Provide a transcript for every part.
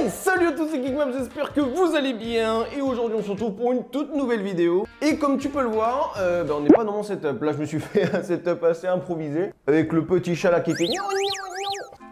Hey, salut à tous, c'est Geekmap, j'espère que vous allez bien. Et aujourd'hui on se retrouve pour une toute nouvelle vidéo. Et comme tu peux le voir, on n'est pas dans mon setup. Là je me suis fait un setup assez improvisé. Avec le petit chat là qui fait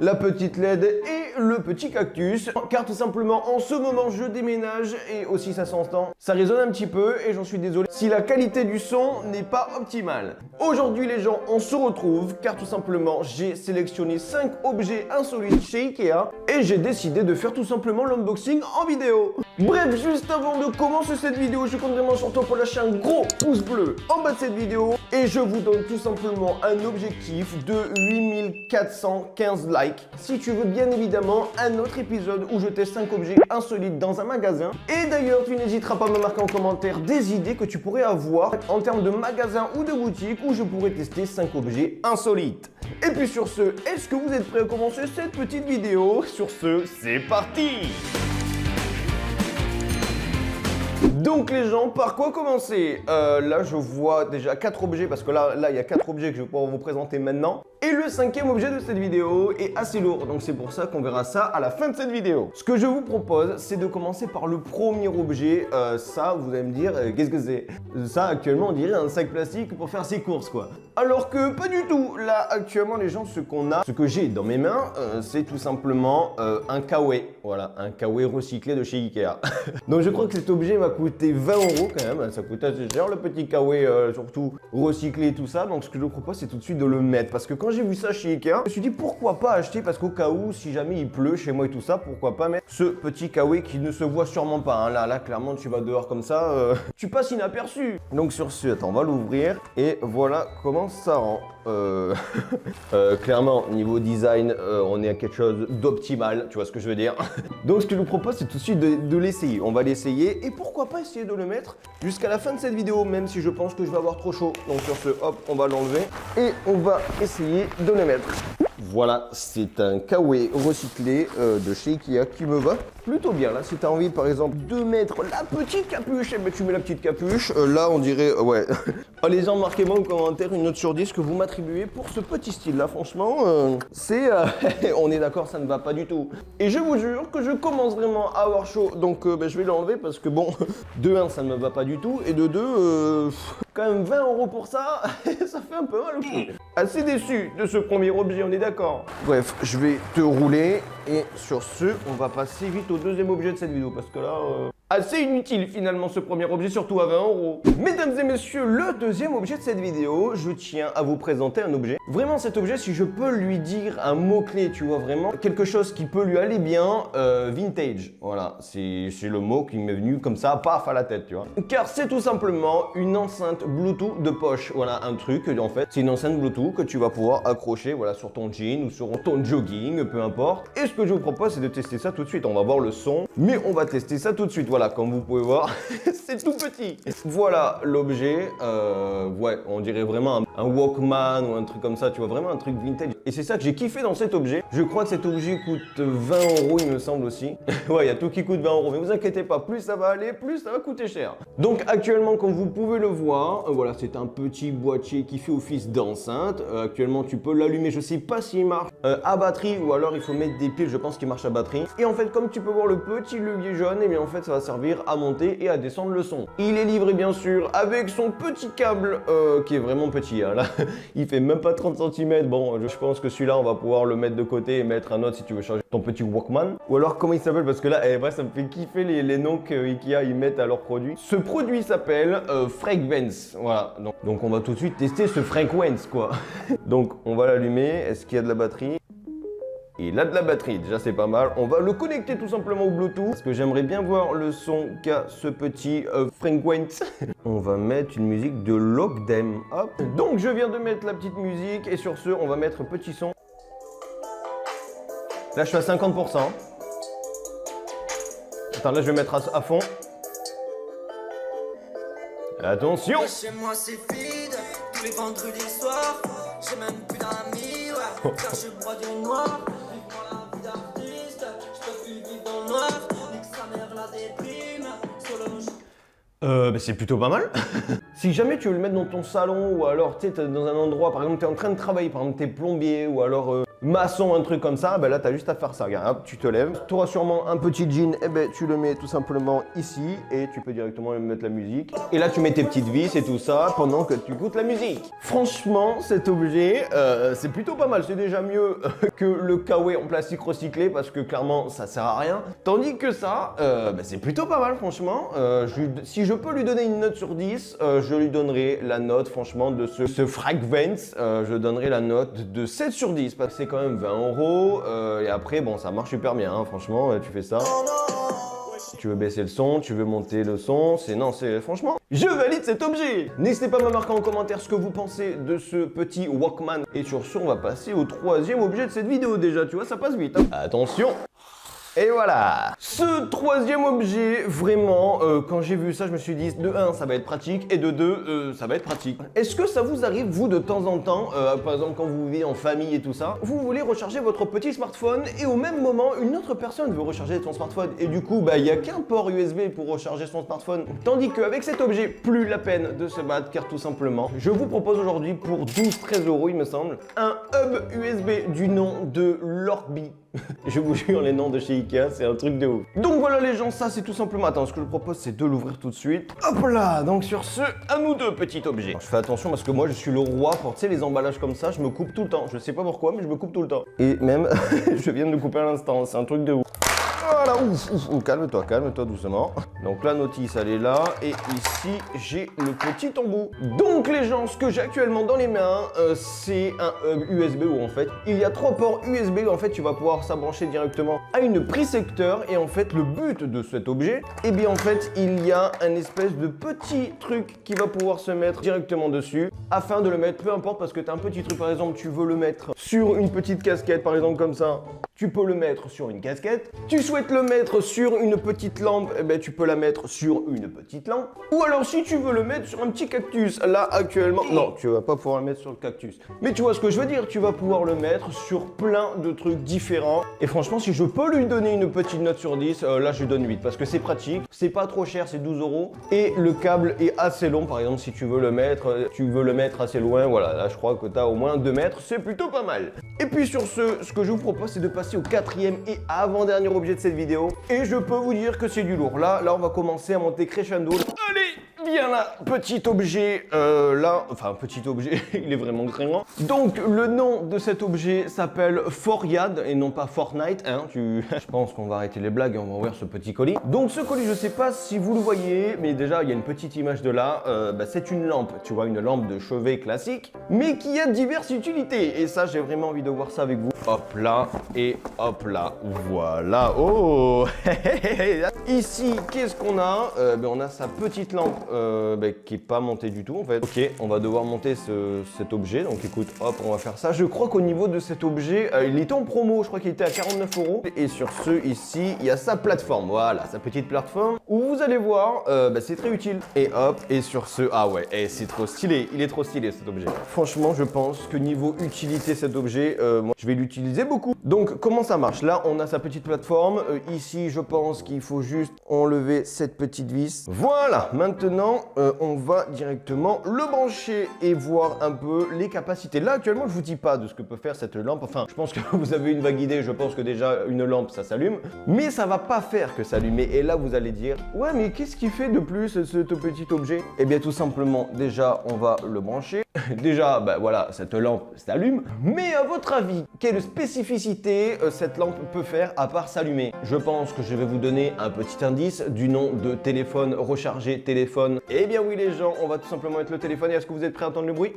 la petite LED et le petit cactus. Car tout simplement en ce moment je déménage et aussi ça s'entend. Ça résonne un petit peu et j'en suis désolé si la qualité du son n'est pas optimale. Aujourd'hui les gens, on se retrouve car tout simplement j'ai sélectionné 5 objets insolites chez Ikea et j'ai décidé de faire tout simplement l'unboxing en vidéo. Bref, juste avant de commencer cette vidéo, je compte vraiment sur toi pour lâcher un gros pouce bleu en bas de cette vidéo et je vous donne tout simplement un objectif de 8415 likes. Si tu veux bien évidemment un autre épisode où je teste 5 objets insolites dans un magasin. Et d'ailleurs, tu n'hésiteras pas à me marquer en commentaire des idées que tu pourrais avoir en termes de magasin ou de boutique où je pourrais tester 5 objets insolites. Et puis sur ce, est-ce que vous êtes prêts à commencer cette petite vidéo? Sur ce, c'est parti! Donc les gens, par quoi commencer? Là je vois déjà 4 objets parce que là il y a 4 objets que je vais pouvoir vous présenter maintenant. Et le 5e objet de cette vidéo est assez lourd, donc c'est pour ça qu'on verra ça à la fin de cette vidéo. Ce que je vous propose, c'est de commencer par le premier objet. Ça, vous allez me dire, qu'est-ce que c'est? Ça, actuellement, on dirait un sac plastique pour faire ses courses, quoi. Alors que pas du tout. Là, actuellement, les gens, ce que j'ai dans mes mains, c'est tout simplement un kawaii. Voilà, un kawaii recyclé de chez Ikea. Donc je crois que cet objet m'a coûté 20 € quand même. Ça coûte assez cher, le petit kawaii, surtout recyclé et tout ça. Donc ce que je vous propose, c'est tout de suite de le mettre. Parce que quand j'ai vu ça chez Ikea, je me suis dit pourquoi pas acheter, parce qu'au cas où, si jamais il pleut chez moi et tout ça, pourquoi pas mettre ce petit kawaii qui ne se voit sûrement pas. Hein. Là, clairement, tu vas dehors comme ça, tu passes inaperçu. Donc sur ce, attends, on va l'ouvrir et voilà comment ça rend. Clairement, niveau design, on est à quelque chose d'optimal, tu vois ce que je veux dire. Donc ce que je vous propose, c'est tout de suite de l'essayer. On va l'essayer et pourquoi pas essayer de le mettre jusqu'à la fin de cette vidéo, même si je pense que je vais avoir trop chaud. Donc sur ce, hop, on va l'enlever et on va essayer de le mettre. Voilà, c'est un kawaii recyclé de chez Ikea qui me va plutôt bien. Là, si tu as envie, par exemple, de mettre la petite capuche, eh ben, tu mets la petite capuche. Là, on dirait, ouais. Les gens, marquez-moi en commentaire une note sur 10 que vous m'attribuez pour ce petit style-là. Franchement, c'est... on est d'accord, ça ne va pas du tout. Et je vous jure que je commence vraiment à avoir chaud. Donc, je vais l'enlever parce que, bon, de 1, ça ne me va pas du tout. Et de 2, quand même 20 € pour ça, ça fait un peu mal au cul. Assez déçu de ce premier objet, on est d'accord. Bref, je vais te rouler et sur ce, on va passer vite au deuxième objet de cette vidéo parce que là, assez inutile finalement ce premier objet, surtout à 20 €. Mesdames et messieurs, le deuxième objet de cette vidéo, je tiens à vous présenter un objet. Vraiment cet objet, si je peux lui dire un mot-clé, tu vois, vraiment quelque chose qui peut lui aller bien, vintage. Voilà, c'est le mot qui m'est venu comme ça, paf, à la tête, tu vois. Car c'est tout simplement une enceinte Bluetooth de poche. Voilà, un truc, en fait, c'est une enceinte Bluetooth que tu vas pouvoir accrocher, voilà, sur ton jean ou sur ton jogging, peu importe. Et ce que je vous propose, c'est de tester ça tout de suite. On va voir le son, mais on va tester ça tout de suite. Voilà, comme vous pouvez voir, c'est tout petit. Voilà l'objet. Ouais, on dirait vraiment un Walkman ou un truc comme ça, tu vois, vraiment un truc vintage. Et c'est ça que j'ai kiffé dans cet objet. Je crois que cet objet coûte 20 €, il me semble aussi. Ouais, il y a tout qui coûte 20 €, mais vous inquiétez pas, plus ça va aller, plus ça va coûter cher. Donc actuellement, comme vous pouvez le voir, voilà, c'est un petit boîtier qui fait office d'enceinte. Actuellement, tu peux l'allumer, je sais pas s'il marche à batterie ou alors il faut mettre des piles, je pense qu'il marche à batterie. Et en fait, comme tu peux voir le petit levier jaune, et bien en fait, ça va servir à monter et à descendre le son. Il est livré bien sûr avec son petit câble qui est vraiment petit. Hein, là, il fait même pas 30 cm. Bon, je pense que celui-là, on va pouvoir le mettre de côté et mettre un autre si tu veux changer ton petit Walkman. Ou alors, comment il s'appelle? Parce que là, vrai, ça me fait kiffer les noms que Ikea ils mettent à leurs produits. Ce produit s'appelle Fragrance. Voilà, donc on va tout de suite tester ce Fragrance, quoi. Donc, on va l'allumer. Est-ce qu'il y a de la batterie? Il a de la batterie, déjà c'est pas mal. On va le connecter tout simplement au Bluetooth parce que j'aimerais bien voir le son qu'a ce petit Fragrance. On va mettre une musique de Lockdem. Hop. Donc je viens de mettre la petite musique et sur ce, on va mettre un petit son. Là je suis à 50%. Attends, là je vais mettre à fond. Attention. Chez moi c'est vide, tous les vendredis soirs. J'ai même plus d'amis, ouais. Car je bois du noir. Vivre la vie d'artiste, je peux plus vivre dans le noir. Nique sa mère la déprime, solo. C'est plutôt pas mal. Si jamais tu veux le mettre dans ton salon ou alors tu es dans un endroit, par exemple tu es en train de travailler, par exemple tu es plombier ou alors maçon, un truc comme ça, ben là t'as juste à faire ça. Regarde, hop, tu te lèves, tu auras sûrement un petit jean, et ben tu le mets tout simplement ici et tu peux directement mettre la musique. Et là tu mets tes petites vis et tout ça pendant que tu écoutes la musique. Franchement, cet objet, c'est plutôt pas mal. C'est déjà mieux que le Kawaii en plastique recyclé parce que clairement ça sert à rien. Tandis que ça, ben, c'est plutôt pas mal franchement. Si je peux lui donner une note sur 10, je lui donnerai la note franchement de ce Fragvance. Je donnerai la note de 7 sur 10 parce que c'est quand même 20 € et après bon ça marche super bien hein, franchement tu fais ça. Tu veux baisser le son, tu veux monter le son, c'est franchement, je valide cet objet. N'hésitez pas à me marquer en commentaire ce que vous pensez de ce petit Walkman. Et sur ce, on va passer au troisième objet de cette vidéo déjà, tu vois, ça passe vite. Hein. Attention. Et voilà. Ce troisième objet, vraiment, quand j'ai vu ça, je me suis dit, de 1, ça va être pratique, et de 2, ça va être pratique. Est-ce que ça vous arrive, vous, de temps en temps, par exemple, quand vous vivez en famille et tout ça, vous voulez recharger votre petit smartphone, et au même moment, une autre personne veut recharger son smartphone, et du coup, bah, il n'y a qu'un port USB pour recharger son smartphone. Tandis qu'avec cet objet, plus la peine de se battre, car tout simplement, je vous propose aujourd'hui, pour 12-13 €, il me semble, un hub USB du nom de Lorbi. Je vous jure, les noms de chez Ikea, c'est un truc de ouf. Donc voilà les gens, ça c'est tout simplement... Attends, ce que je propose c'est de l'ouvrir tout de suite. Hop là. Donc sur ce, à nous deux, petit objet. Alors, je fais attention parce que moi je suis le roi pour, tu sais, les emballages comme ça, je me coupe tout le temps. Je sais pas pourquoi, mais je me coupe tout le temps. Et même, je viens de me couper à l'instant, c'est un truc de ouf. Voilà, ouf, calme-toi doucement. Donc la notice, elle est là. Et ici, j'ai le petit embout. Donc les gens, ce que j'ai actuellement dans les mains, c'est un hub USB où en fait, il y a 3 ports USB où en fait, tu vas pouvoir s'abrancher directement à une prise secteur. Et en fait, le but de cet objet, eh bien en fait, il y a un espèce de petit truc qui va pouvoir se mettre directement dessus afin de le mettre, peu importe, parce que tu as un petit truc, par exemple, tu veux le mettre sur une petite casquette, par exemple, comme ça. Tu peux le mettre sur une casquette. Tu souhaites le mettre sur une petite lampe, eh ben, tu peux la mettre sur une petite lampe. Ou alors si tu veux le mettre sur un petit cactus, là actuellement, non, tu vas pas pouvoir le mettre sur le cactus. Mais tu vois ce que je veux dire, tu vas pouvoir le mettre sur plein de trucs différents. Et franchement, si je peux lui donner une petite note sur 10, là je lui donne 8 parce que c'est pratique, c'est pas trop cher, c'est 12 € et le câble est assez long. Par exemple, si tu veux le mettre assez loin, voilà, là je crois que tu as au moins 2 mètres, c'est plutôt pas mal. Et puis sur ce que je vous propose, c'est de passer au quatrième et avant-dernier objet de cette vidéo. Et je peux vous dire que c'est du lourd. Là, on va commencer à monter crescendo. Allez, viens là, petit objet, enfin petit objet, il est vraiment grand. Donc le nom de cet objet s'appelle Foryad et non pas Fortnite, hein, je pense qu'on va arrêter les blagues et on va ouvrir ce petit colis. Donc ce colis, je sais pas si vous le voyez, mais déjà il y a une petite image de là, c'est une lampe, tu vois, une lampe de chevet classique, mais qui a diverses utilités. Et ça, j'ai vraiment envie de voir ça avec vous. Hop là, et hop là, voilà, oh. Ici, qu'est-ce qu'on a? On a sa petite lampe qui n'est pas montée du tout en fait. Ok, on va devoir monter cet objet, donc écoute, hop, on va faire ça. Je crois qu'au niveau de cet objet, il était en promo, je crois qu'il était à 49 €. Et sur ce, ici, il y a sa plateforme, voilà, sa petite plateforme, où vous allez voir, c'est très utile. Et hop, et sur ce, ah ouais, c'est trop stylé, il est trop stylé cet objet. Franchement, je pense que niveau utilité, cet objet, moi, je vais l'utiliser beaucoup. Donc, comment ça marche? Là, on a sa petite plateforme. Ici, je pense qu'il faut juste enlever cette petite vis. Voilà, maintenant, on va directement le brancher et voir un peu les capacités. Là, actuellement, je vous dis pas de ce que peut faire cette lampe. Enfin, je pense que vous avez une vague idée. Je pense que déjà, une lampe, ça s'allume. Mais ça va pas faire que s'allumer. Et là, vous allez dire, ouais, mais qu'est-ce qui fait de plus ce petit objet? Eh bien, tout simplement, déjà, on va le brancher. Déjà, voilà, cette lampe s'allume. Mais à votre avis, quelle spécificité cette lampe peut faire à part s'allumer? Je pense que je vais vous donner un petit indice du nom de téléphone rechargé téléphone. Eh bien oui les gens, on va tout simplement mettre le téléphone. Et est-ce que vous êtes prêts à entendre le bruit?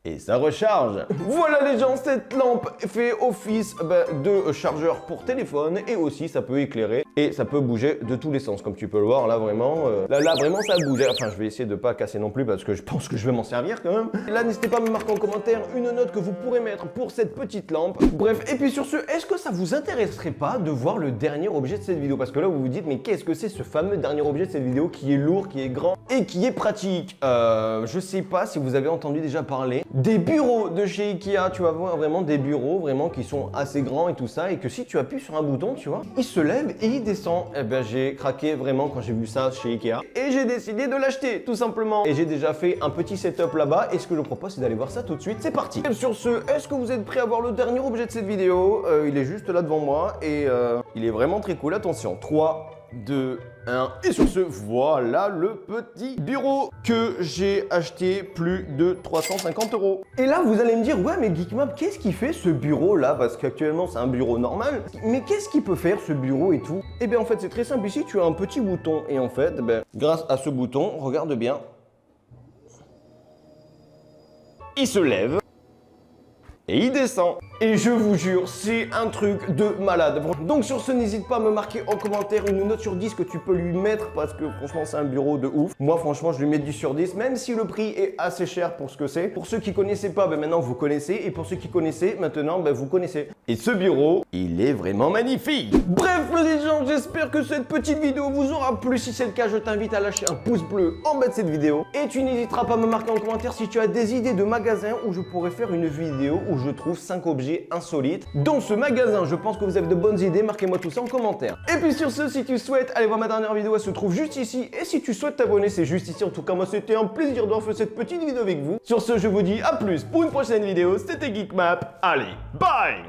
Et ça recharge. Voilà les gens, cette lampe fait office de chargeur pour téléphone et aussi ça peut éclairer et ça peut bouger de tous les sens comme tu peux le voir là vraiment. Là vraiment ça bouge. Enfin je vais essayer de pas casser non plus parce que je pense que je vais m'en servir quand même. Là n'hésitez pas à me marquer en commentaire une note que vous pourrez mettre pour cette petite lampe. Bref, et puis sur ce, est-ce que ça vous intéresserait pas de voir le dernier objet de cette vidéo? Parce que là vous vous dites mais qu'est-ce que c'est ce fameux dernier objet de cette vidéo qui est lourd, qui est grand et qui est pratique? Je sais pas si vous avez entendu déjà parler des bureaux de chez Ikea. Tu vas voir vraiment des bureaux vraiment qui sont assez grands et tout ça, et que si tu appuies sur un bouton, tu vois, il se lève et il descend. Eh ben j'ai craqué vraiment quand j'ai vu ça chez Ikea et j'ai décidé de l'acheter tout simplement. Et j'ai déjà fait un petit setup là-bas et ce que je propose c'est d'aller voir ça tout de suite. C'est parti. Et sur ce, est-ce que vous êtes prêts à voir le dernier objet de cette vidéo? Il est juste là devant moi et il est vraiment très cool. Attention, 3, 2, 1. Et sur ce, voilà le petit bureau que j'ai acheté plus de 350 €. Et là, vous allez me dire, ouais, mais Geekmap, qu'est-ce qui fait ce bureau là? Parce qu'actuellement, c'est un bureau normal. Mais qu'est-ce qu'il peut faire ce bureau et tout? Eh bien, en fait, c'est très simple. Ici, tu as un petit bouton. Et en fait, ben, grâce à ce bouton, regarde bien, il se lève. Et il descend. Et je vous jure, c'est un truc de malade. Donc sur ce, n'hésite pas à me marquer en commentaire une note sur 10 que tu peux lui mettre parce que franchement, c'est un bureau de ouf. Moi, franchement, je lui mets 10 sur 10, même si le prix est assez cher pour ce que c'est. Pour ceux qui connaissaient pas, ben maintenant vous connaissez. Et pour ceux qui connaissaient, maintenant, ben vous connaissez. Et ce bureau, il est vraiment magnifique. Bref, les gens, j'espère que cette petite vidéo vous aura plu. Si c'est le cas, je t'invite à lâcher un pouce bleu en bas de cette vidéo. Et tu n'hésiteras pas à me marquer en commentaire si tu as des idées de magasins où je pourrais faire une vidéo où je trouve 5 objets insolites dans ce magasin. Je pense que vous avez de bonnes idées, marquez-moi tout ça en commentaire. Et puis sur ce, si tu souhaites aller voir ma dernière vidéo, elle se trouve juste ici. Et si tu souhaites t'abonner, c'est juste ici. En tout cas, moi, c'était un plaisir d'avoir fait cette petite vidéo avec vous. Sur ce, je vous dis à plus pour une prochaine vidéo. C'était Geekmap. Allez, bye!